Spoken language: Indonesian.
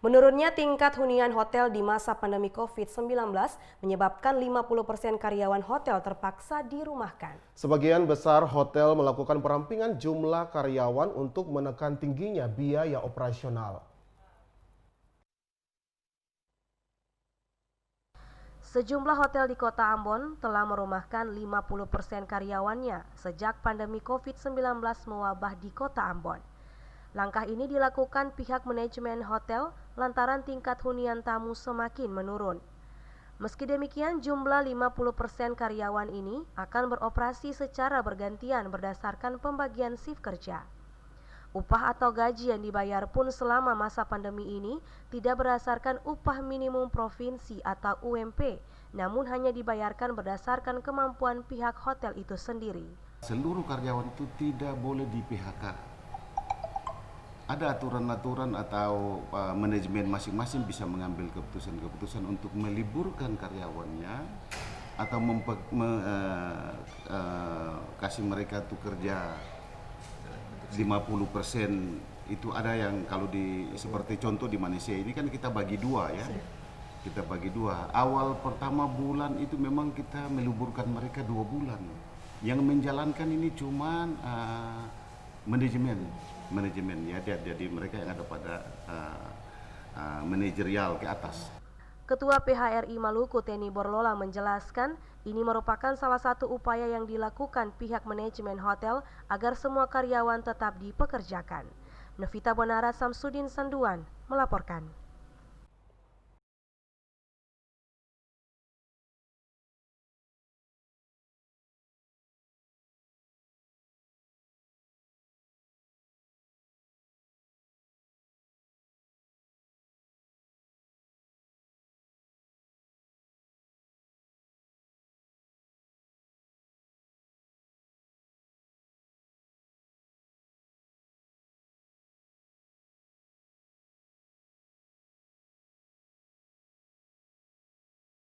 Menurunnya tingkat hunian hotel di masa pandemi COVID-19 menyebabkan 50% karyawan hotel terpaksa dirumahkan. Sebagian besar hotel melakukan perampingan jumlah karyawan untuk menekan tingginya biaya operasional. Sejumlah hotel di kota Ambon telah merumahkan 50% karyawannya sejak pandemi COVID-19 mewabah di kota Ambon. Langkah ini dilakukan pihak manajemen hotel lantaran tingkat hunian tamu semakin menurun. Meski demikian, jumlah 50% karyawan ini akan beroperasi secara bergantian berdasarkan pembagian shift kerja. Upah atau gaji yang dibayar pun selama masa pandemi ini tidak berdasarkan upah minimum provinsi atau UMP, namun hanya dibayarkan berdasarkan kemampuan pihak hotel itu sendiri. Seluruh karyawan itu tidak boleh di PHK. Ada aturan-aturan atau manajemen masing-masing bisa mengambil keputusan-keputusan untuk meliburkan karyawannya atau kasih mereka tuh kerja 50%. Itu ada yang kalau seperti contoh di Malaysia ini kan kita bagi dua ya. Kita bagi dua. Awal pertama bulan itu memang kita meliburkan mereka 2 bulan. Yang menjalankan ini cuman manajemen ya, jadi mereka yang ada pada manajerial ke atas. Ketua PHRI Maluku Teni Borlola menjelaskan ini merupakan salah satu upaya yang dilakukan pihak manajemen hotel agar semua karyawan tetap dipekerjakan. Novita Bonara, Samsudin Sanduan melaporkan.